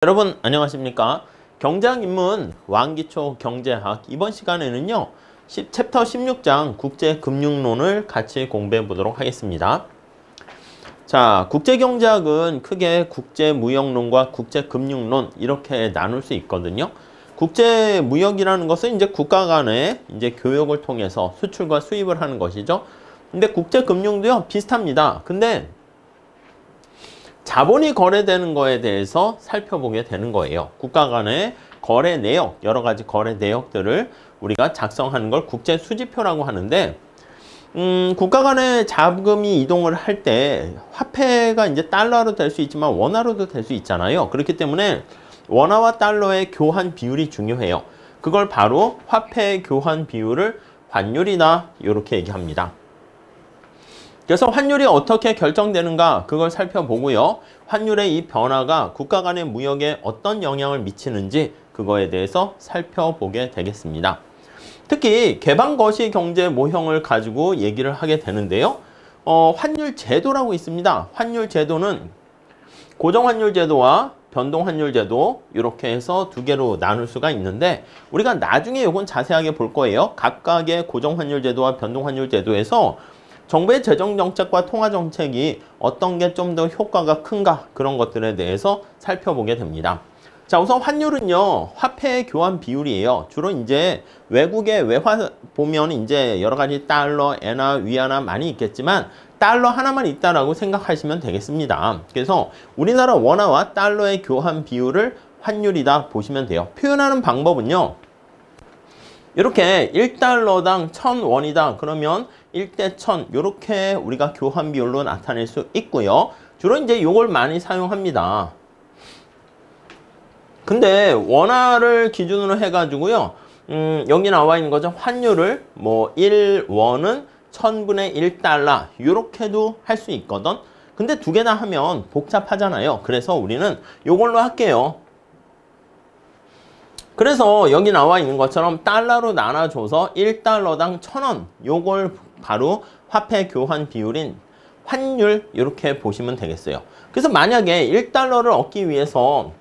여러분 안녕하십니까? 경제학 입문 왕기초 경제학 이번 시간에는요 챕터 16장 국제금융론을 같이 공부해 보도록 하겠습니다. 자, 국제경제학은 크게 국제무역론과 국제금융론 이렇게 나눌 수 있거든요. 국제무역이라는 것은 이제 국가 간의 이제 교역을 통해서 수출과 수입을 하는 것이죠. 근데 국제금융도요 비슷합니다. 근데 자본이 거래되는 거에 대해서 살펴보게 되는 거예요. 국가 간의 거래 내역, 여러 가지 거래 내역들을 우리가 작성하는 걸 국제 수지표라고 하는데, 국가 간의 자금이 이동을 할 때 화폐가 이제 달러로 될 수 있지만 원화로도 될 수 있잖아요. 그렇기 때문에 원화와 달러의 교환 비율이 중요해요. 그걸 바로 화폐 교환 비율을 환율이다 이렇게 얘기합니다. 그래서 환율이 어떻게 결정되는가 그걸 살펴보고요. 환율의 이 변화가 국가 간의 무역에 어떤 영향을 미치는지 그거에 대해서 살펴보게 되겠습니다. 특히 개방거시 경제 모형을 가지고 얘기를 하게 되는데요. 환율 제도라고 있습니다. 환율 제도는 고정환율 제도와 변동환율 제도 이렇게 해서 두 개로 나눌 수가 있는데 우리가 나중에 이건 자세하게 볼 거예요. 각각의 고정환율 제도와 변동환율 제도에서 정부의 재정정책과 통화정책이 어떤 게 좀 더 효과가 큰가 그런 것들에 대해서 살펴보게 됩니다. 자, 우선 환율은요, 화폐의 교환 비율이에요. 주로 이제 외국의 외화 보면 이제 여러 가지 달러, 엔화, 위안화 많이 있겠지만 달러 하나만 있다라고 생각하시면 되겠습니다. 그래서 우리나라 원화와 달러의 교환 비율을 환율이다 보시면 돼요. 표현하는 방법은요, 이렇게 1달러당 1000원이다. 그러면 1대 1000 이렇게 우리가 교환 비율로 나타낼 수 있고요. 주로 이제 이걸 많이 사용합니다. 근데 원화를 기준으로 해가지고요. 여기 나와 있는 거죠. 환율을 뭐 1원은 1000분의 1달러 이렇게도 할 수 있거든. 근데 두 개 다 하면 복잡하잖아요. 그래서 우리는 이걸로 할게요. 그래서 여기 나와 있는 것처럼 달러로 나눠줘서 1달러당 1000원 요걸 바로 화폐 교환 비율인 환율 이렇게 보시면 되겠어요. 그래서 만약에 1달러를 얻기 위해서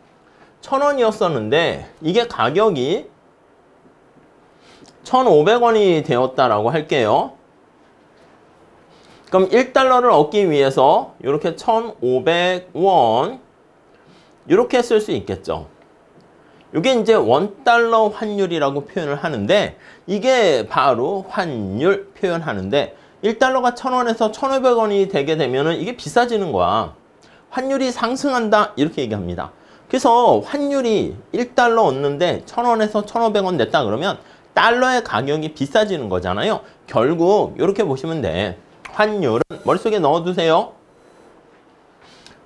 1000원이었었는데 이게 가격이 1500원이 되었다라고 할게요. 그럼 1달러를 얻기 위해서 이렇게 1500원 이렇게 쓸 수 있겠죠. 이게 이제 원달러 환율이라고 표현을 하는데 이게 바로 환율 표현하는데 1달러가 1000원에서 1500원이 되게 되면은 이게 비싸지는 거야. 환율이 상승한다 이렇게 얘기합니다. 그래서 환율이 1달러 얻는데 1000원에서 1500원 냈다 그러면 달러의 가격이 비싸지는 거잖아요. 결국 이렇게 보시면 돼. 환율은 머릿속에 넣어두세요.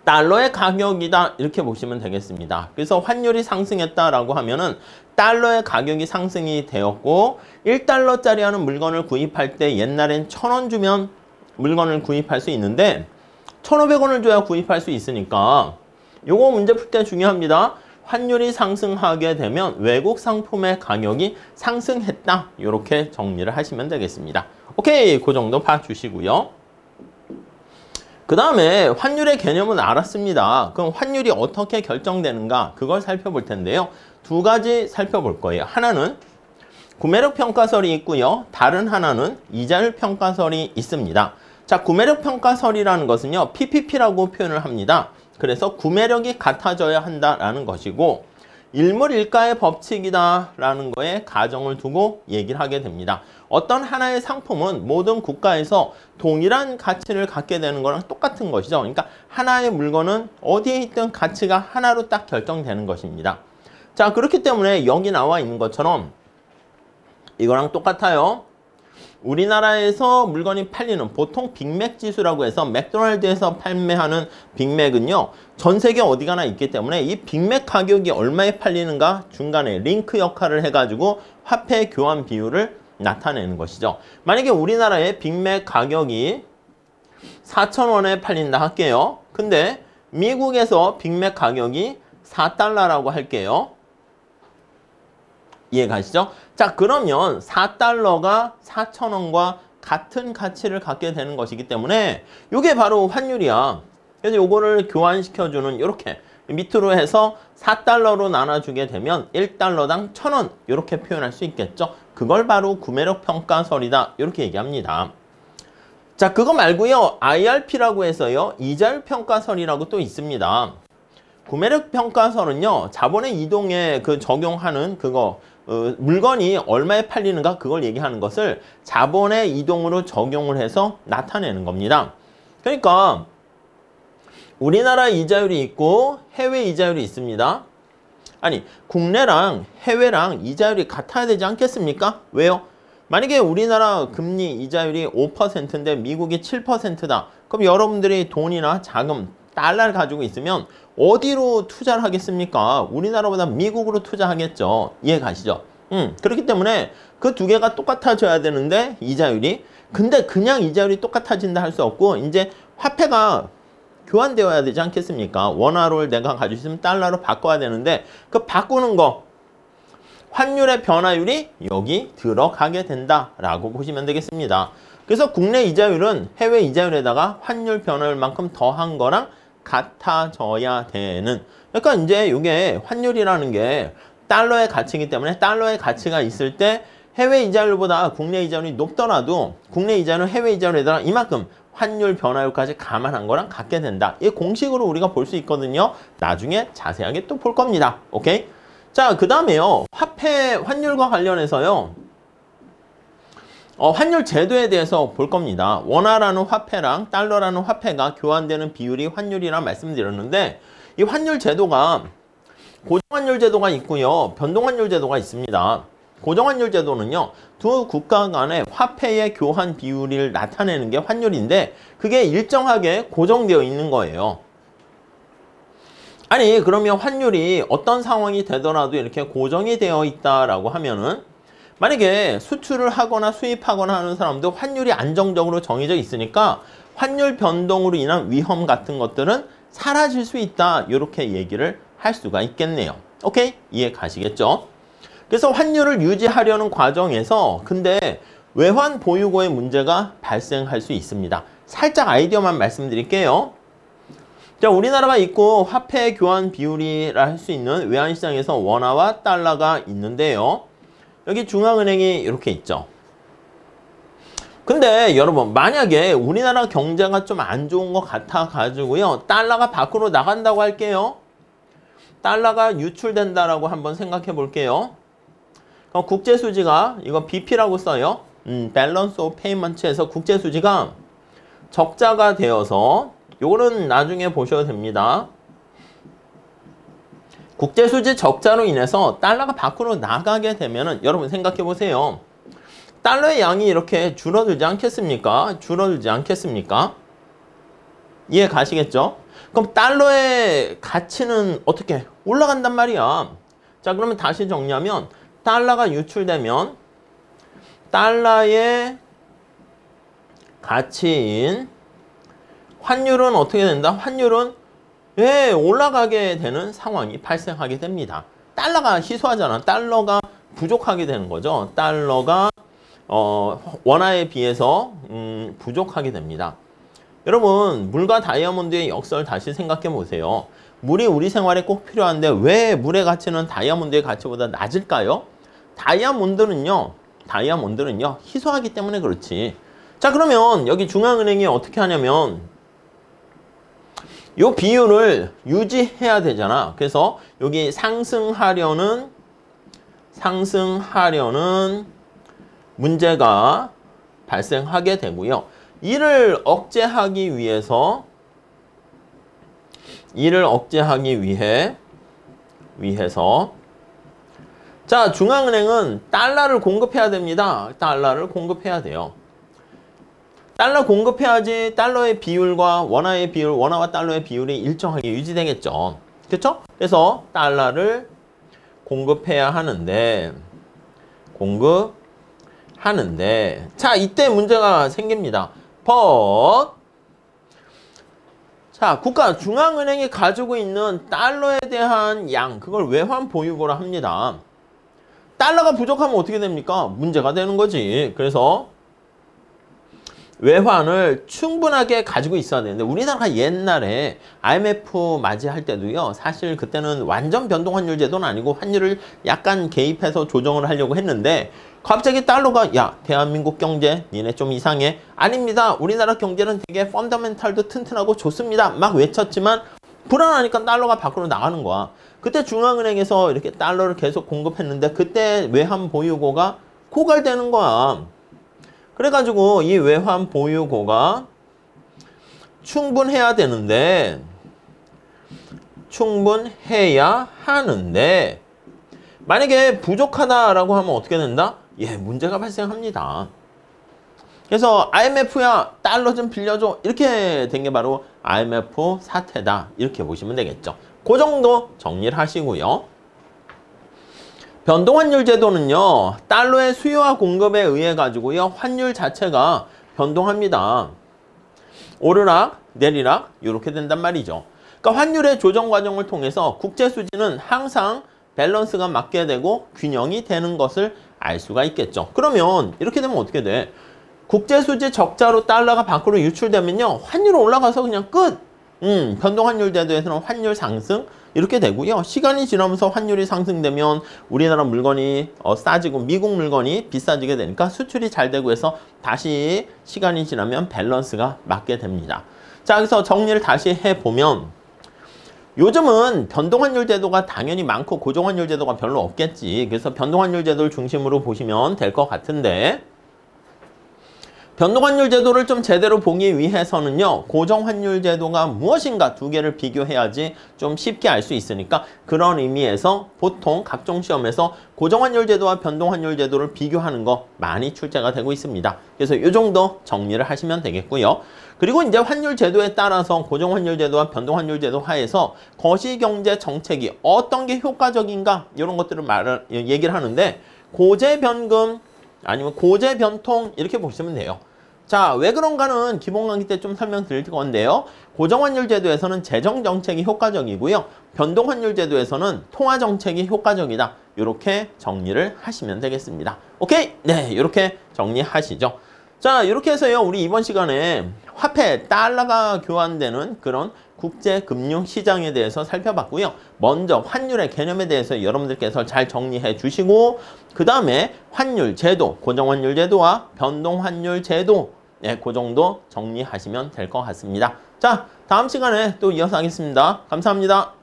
달러의 가격이다 이렇게 보시면 되겠습니다. 그래서 환율이 상승했다라고 하면은 달러의 가격이 상승이 되었고 1달러짜리 하는 물건을 구입할 때 옛날엔 1000원 주면 물건을 구입할 수 있는데 1500원을 줘야 구입할 수 있으니까 요거 문제 풀 때 중요합니다. 환율이 상승하게 되면 외국 상품의 가격이 상승했다 이렇게 정리를 하시면 되겠습니다. 오케이, 그 정도 봐주시고요. 그 다음에 환율의 개념은 알았습니다. 그럼 환율이 어떻게 결정되는가 그걸 살펴볼 텐데요. 두 가지 살펴볼 거예요. 하나는 구매력 평가설이 있고요. 다른 하나는 이자율 평가설이 있습니다. 자, 구매력 평가설이라는 것은요. PPP라고 표현을 합니다. 그래서 구매력이 같아져야 한다라는 것이고 일물일가의 법칙이다라는 거에 가정을 두고 얘기를 하게 됩니다. 어떤 하나의 상품은 모든 국가에서 동일한 가치를 갖게 되는 거랑 똑같은 것이죠. 그러니까 하나의 물건은 어디에 있든 가치가 하나로 딱 결정되는 것입니다. 자, 그렇기 때문에 여기 나와 있는 것처럼 이거랑 똑같아요. 우리나라에서 물건이 팔리는 보통 빅맥 지수라고 해서 맥도날드에서 판매하는 빅맥은요. 전 세계 어디 가나 있기 때문에 이 빅맥 가격이 얼마에 팔리는가 중간에 링크 역할을 해가지고 화폐 교환 비율을 나타내는 것이죠. 만약에 우리나라의 빅맥 가격이 4,000원에 팔린다 할게요. 근데 미국에서 빅맥 가격이 4달러라고 할게요. 이해가시죠? 자, 그러면 4달러가 4,000원과 같은 가치를 갖게 되는 것이기 때문에 이게 바로 환율이야. 그래서 요거를 교환시켜주는 이렇게 밑으로 해서 4달러로 나눠주게 되면 1달러당 1,000원 이렇게 표현할 수 있겠죠. 그걸 바로 구매력 평가설이다 이렇게 얘기합니다. 자, 그거 말고요. IRP라고 해서요. 이자율 평가설이라고 또 있습니다. 구매력 평가설은요. 자본의 이동에 적용하는 그거 물건이 얼마에 팔리는가 그걸 얘기하는 것을 자본의 이동으로 적용을 해서 나타내는 겁니다. 그러니까 우리나라 이자율이 있고 해외 이자율이 있습니다. 아니, 국내랑 해외랑 이자율이 같아야 되지 않겠습니까? 왜요? 만약에 우리나라 금리 이자율이 5%인데 미국이 7%다. 그럼 여러분들이 돈이나 자금, 달러를 가지고 있으면 어디로 투자를 하겠습니까? 우리나라보다 미국으로 투자하겠죠. 이해 가시죠? 그렇기 때문에 그 두 개가 똑같아져야 되는데 이자율이. 근데 그냥 이자율이 똑같아진다 할 수 없고 이제 화폐가 교환되어야 되지 않겠습니까? 원화를 내가 가지고 있으면 달러로 바꿔야 되는데 그 바꾸는 거 환율의 변화율이 여기 들어가게 된다라고 보시면 되겠습니다. 그래서 국내 이자율은 해외 이자율에다가 환율 변화율만큼 더한 거랑 같아져야 되는. 그러니까 이제 이게 환율이라는 게 달러의 가치이기 때문에 달러의 가치가 있을 때 해외 이자율보다 국내 이자율이 높더라도 국내 이자율은 해외 이자율에다가 이만큼 환율 변화율까지 감안한 거랑 같게 된다. 이 공식으로 우리가 볼 수 있거든요. 나중에 자세하게 또 볼 겁니다. 오케이? 자, 그 다음에요. 화폐 환율과 관련해서요. 환율 제도에 대해서 볼 겁니다. 원화라는 화폐랑 달러라는 화폐가 교환되는 비율이 환율이라 말씀드렸는데 이 환율 제도가 고정환율 제도가 있고요. 변동환율 제도가 있습니다. 고정환율 제도는요. 두 국가 간의 화폐의 교환 비율을 나타내는 게 환율인데 그게 일정하게 고정되어 있는 거예요. 아니, 그러면 환율이 어떤 상황이 되더라도 이렇게 고정이 되어 있다라고 하면은 만약에 수출을 하거나 수입하거나 하는 사람도 환율이 안정적으로 정해져 있으니까 환율 변동으로 인한 위험 같은 것들은 사라질 수 있다. 이렇게 얘기를 할 수가 있겠네요. 오케이? 이해 가시겠죠? 그래서 환율을 유지하려는 과정에서 근데 외환 보유고의 문제가 발생할 수 있습니다. 살짝 아이디어만 말씀드릴게요. 자, 우리나라가 있고 화폐 교환 비율이라 할 수 있는 외환시장에서 원화와 달러가 있는데요. 여기 중앙은행이 이렇게 있죠. 근데 여러분 만약에 우리나라 경제가 좀 안 좋은 것 같아 가지고요. 달러가 밖으로 나간다고 할게요. 달러가 유출된다라고 한번 생각해 볼게요. 국제수지가 이거 BP라고 써요. Balance of Payment에서 국제수지가 적자가 되어서 요거는 나중에 보셔도 됩니다. 국제수지 적자로 인해서 달러가 밖으로 나가게 되면은 여러분 생각해 보세요. 달러의 양이 이렇게 줄어들지 않겠습니까? 줄어들지 않겠습니까? 이해 가시겠죠? 그럼 달러의 가치는 어떻게 올라간단 말이야. 자, 그러면 다시 정리하면 달러가 유출되면 달러의 가치인 환율은 어떻게 된다? 환율은 올라가게 되는 상황이 발생하게 됩니다. 달러가 희소하잖아. 달러가 부족하게 되는 거죠. 달러가 원화에 비해서 부족하게 됩니다. 여러분 물과 다이아몬드의 역사를 다시 생각해 보세요. 물이 우리 생활에 꼭 필요한데 왜 물의 가치는 다이아몬드의 가치보다 낮을까요? 다이아몬드는요 희소하기 때문에 그렇지. 자, 그러면 여기 중앙은행이 어떻게 하냐면 요 비율을 유지해야 되잖아. 그래서 여기 상승하려는 문제가 발생하게 되고요. 이를 억제하기 위해서 자, 중앙은행은 달러를 공급해야 됩니다. 달러를 공급해야 돼요. 달러 공급해야지 달러의 비율과 원화의 비율, 원화와 달러의 비율이 일정하게 유지되겠죠. 그렇죠? 그래서 달러를 공급해야 하는데 자, 이때 문제가 생깁니다. 자, 국가 중앙은행이 가지고 있는 달러에 대한 양, 그걸 외환 보유고라 합니다. 달러가 부족하면 어떻게 됩니까? 문제가 되는 거지. 그래서 외환을 충분하게 가지고 있어야 되는데 우리나라가 옛날에 IMF 맞이할 때도요. 사실 그때는 완전 변동환율 제도는 아니고 환율을 약간 개입해서 조정을 하려고 했는데 갑자기 달러가 야 대한민국 경제 니네 좀 이상해. 아닙니다. 우리나라 경제는 되게 펀더멘탈도 튼튼하고 좋습니다. 막 외쳤지만 불안하니까 달러가 밖으로 나가는 거야. 그때 중앙은행에서 이렇게 달러를 계속 공급했는데 그때 외환 보유고가 고갈되는 거야. 그래가지고 이 외환 보유고가 충분해야 되는데 충분해야 하는데 만약에 부족하다라고 하면 어떻게 된다? 예, 문제가 발생합니다. 그래서 IMF야 달러 좀 빌려줘 이렇게 된 게 바로 IMF 사태다 이렇게 보시면 되겠죠. 그 정도 정리를 하시고요. 변동환율 제도는요. 달러의 수요와 공급에 의해 가지고요. 환율 자체가 변동합니다. 오르락 내리락 이렇게 된단 말이죠. 그러니까 환율의 조정 과정을 통해서 국제 수지는 항상 밸런스가 맞게 되고 균형이 되는 것을 알 수가 있겠죠. 그러면 이렇게 되면 어떻게 돼? 국제 수지 적자로 달러가 밖으로 유출되면요. 환율 올라가서 그냥 끝! 변동환율 제도에서는 환율 상승 이렇게 되고요. 시간이 지나면서 환율이 상승되면 우리나라 물건이 싸지고 미국 물건이 비싸지게 되니까 수출이 잘 되고 해서 다시 시간이 지나면 밸런스가 맞게 됩니다. 자, 그래서 정리를 다시 해보면 요즘은 변동환율 제도가 당연히 많고 고정환율 제도가 별로 없겠지. 그래서 변동환율 제도를 중심으로 보시면 될 것 같은데 변동환율 제도를 좀 제대로 보기 위해서는요. 고정환율 제도가 무엇인가 두 개를 비교해야지 좀 쉽게 알 수 있으니까 그런 의미에서 보통 각종 시험에서 고정환율 제도와 변동환율 제도를 비교하는 거 많이 출제가 되고 있습니다. 그래서 이 정도 정리를 하시면 되겠고요. 그리고 이제 환율 제도에 따라서 고정환율 제도와 변동환율 제도 하에서 거시경제 정책이 어떤 게 효과적인가 이런 것들을 얘기를 하는데 고재변금 아니면 고재변통 이렇게 보시면 돼요. 자, 왜 그런가는 기본 강의 때 좀 설명드릴 건데요. 고정환율 제도에서는 재정정책이 효과적이고요. 변동환율 제도에서는 통화정책이 효과적이다. 이렇게 정리를 하시면 되겠습니다. 오케이? 네, 이렇게 정리하시죠. 자, 이렇게 해서요. 우리 이번 시간에 화폐, 달러가 교환되는 그런 국제금융시장에 대해서 살펴봤고요. 먼저 환율의 개념에 대해서 여러분들께서 잘 정리해 주시고 그 다음에 환율 제도, 고정환율 제도와 변동환율 제도 네, 그 정도 정리하시면 될 것 같습니다. 자, 다음 시간에 또 이어서 하겠습니다. 감사합니다.